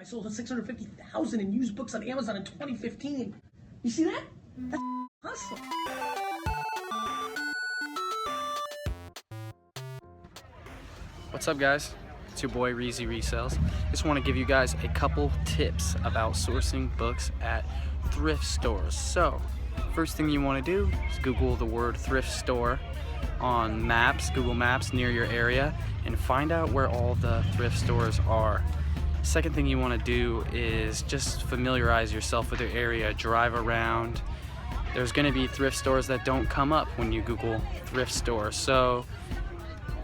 I sold 650,000 in used books on Amazon in 2015. You see that? That's hustle. What's up, guys? It's your boy Reezy Resells. Just want to give you guys a couple tips about sourcing books at thrift stores. So, first thing you want to do is Google the word thrift store on maps, Google Maps near your area, and find out where all the thrift stores are. Second thing you want to do is just familiarize yourself with your area, drive around. There's going to be thrift stores that don't come up when you Google thrift store, so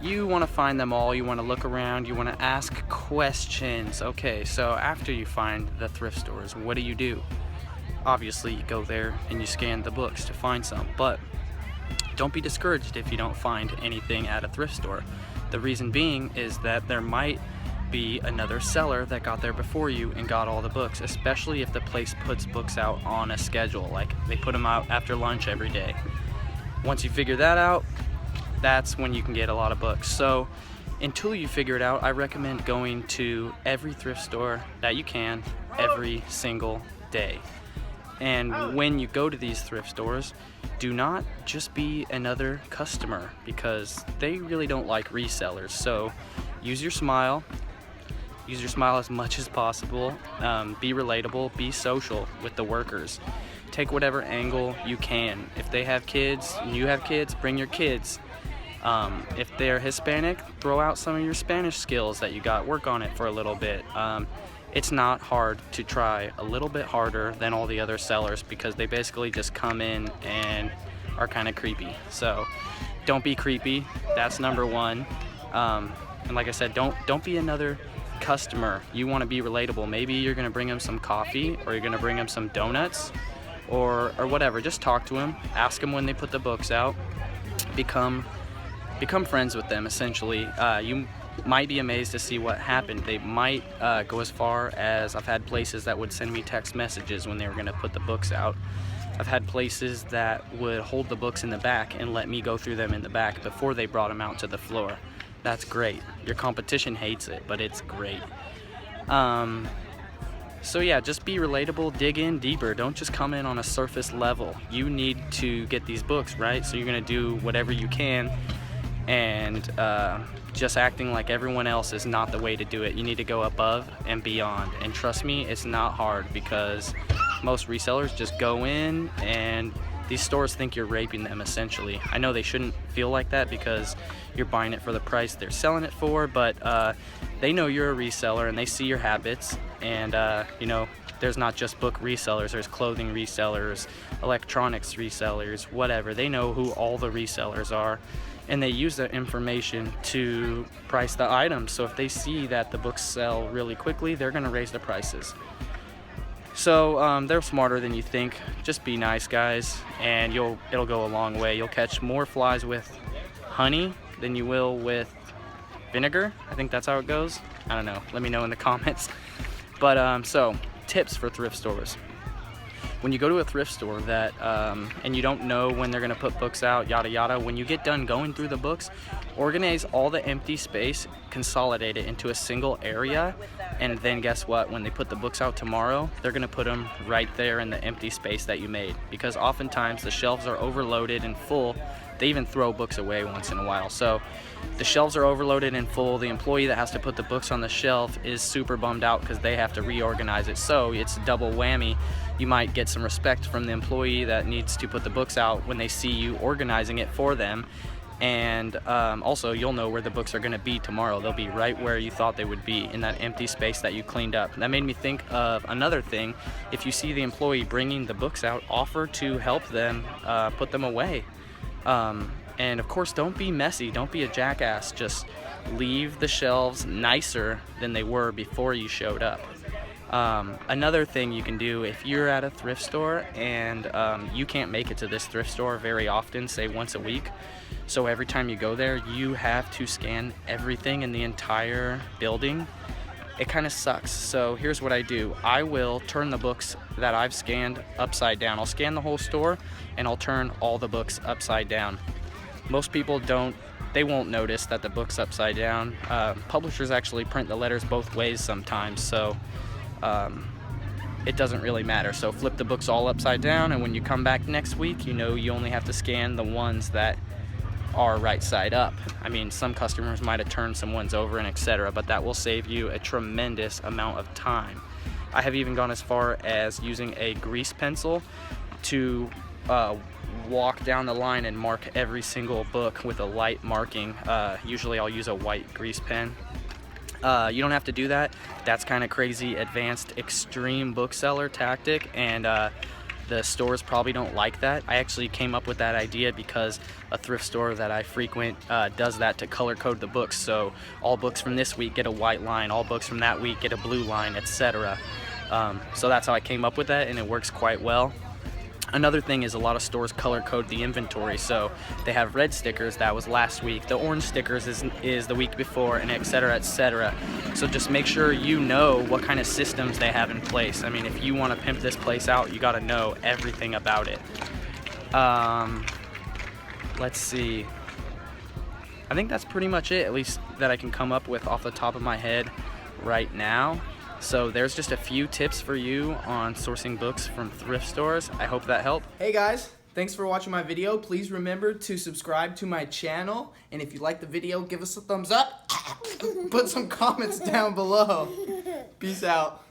you want to find them all. You want to look around, you want to ask questions. Okay, so after you find the thrift stores, what do? Obviously, you go there and you scan the books to find some, but don't be discouraged if you don't find anything at a thrift store. The reason being is that there might be another seller that got there before you and got all the books, especially if the place puts books out on a schedule, like they put them out after lunch every day. Once you figure that out, that's when you can get a lot of books. So until you figure it out, I recommend going to every thrift store that you can every single day. And when you go to these thrift stores, do not just be another customer, because they really don't like resellers. So use your smile as much as possible. Be relatable, be social with the workers. Take whatever angle you can. If they have kids and you have kids, bring your kids. If they're Hispanic, throw out some of your Spanish skills that you got, work on it for a little bit. It's not hard to try a little bit harder than all the other sellers, because they basically just come in and are kind of creepy. So don't be creepy, that's number one. And like I said, don't be another customer. You want to be relatable. Maybe you're going to bring them some coffee, or you're going to bring them some donuts, or whatever. Just talk to them, ask them when they put the books out, become friends with them, essentially. You might be amazed to see what happened. They might go as far as, I've had places that would send me text messages when they were going to put the books out. I've had places that would hold the books in the back and let me go through them in the back before they brought them out to the floor. That's great. Your competition hates it, but it's great. So yeah, just be relatable, dig in deeper. Don't just come in on a surface level. You need to get these books, right? So you're going to do whatever you can, and just acting like everyone else is not the way to do it. You need to go above and beyond. And trust me, it's not hard, because most resellers just go in and these stores think you're raping them, essentially. I know they shouldn't feel like that, because you're buying it for the price they're selling it for, but they know you're a reseller and they see your habits. And you know, there's not just book resellers, there's clothing resellers, electronics resellers, whatever. They know who all the resellers are, and they use that information to price the items. So if they see that the books sell really quickly, they're gonna raise the prices. So they're smarter than you think. Just be nice, guys, and it'll go a long way. You'll catch more flies with honey than you will with vinegar. I think that's how it goes. I don't know. Let me know in the comments. But so tips for thrift stores. When you go to a thrift store that and you don't know when they're going to put books out, yada yada, when you get done going through the books, organize all the empty space, consolidate it into a single area, and then guess what? When they put the books out tomorrow, they're going to put them right there in the empty space that you made, because oftentimes the shelves are overloaded and full. They even throw books away once in a while. So the shelves are overloaded and full. The employee that has to put the books on the shelf is super bummed out because they have to reorganize it. So it's a double whammy. You might get some respect from the employee that needs to put the books out when they see you organizing it for them. And also, you'll know where the books are going to be tomorrow. They'll be right where you thought they would be, in that empty space that you cleaned up. That made me think of another thing. If you see the employee bringing the books out, offer to help them put them away. And of course, don't be messy. Don't be a jackass. Just leave the shelves nicer than they were before you showed up. Another thing you can do, if you're at a thrift store and you can't make it to this thrift store very often, say once a week, so every time you go there, you have to scan everything in the entire building. It kind of sucks. So here's what I do. I will turn the books that I've scanned upside down. I'll scan the whole store and I'll turn all the books upside down. Most people they won't notice that the book's upside down. Publishers actually print the letters both ways sometimes, so it doesn't really matter. So flip the books all upside down, and when you come back next week, you know you only have to scan the ones that are right side up. I mean, some customers might have turned some ones over and etc., but that will save you a tremendous amount of time. I have even gone as far as using a grease pencil to walk down the line and mark every single book with a light marking. Usually I'll use a white grease pen. You don't have to do that. That's kind of crazy, advanced, extreme bookseller tactic, and the stores probably don't like that. I actually came up with that idea because a thrift store that I frequent does that to color code the books. So all books from this week get a white line, all books from that week get a blue line, etc. So that's how I came up with that, and it works quite well. Another thing is a lot of stores color code the inventory, so they have red stickers, that was last week, the orange stickers is the week before, and etc, etc. So just make sure you know what kind of systems they have in place. I mean, if you want to pimp this place out, you got to know everything about it. Let's see. I think that's pretty much it, at least that I can come up with off the top of my head right now. So there's just a few tips for you on sourcing books from thrift stores. I hope that helped. Hey guys, thanks for watching my video. Please remember to subscribe to my channel, and if you like the video, give us a thumbs up. Put some comments down below. Peace out.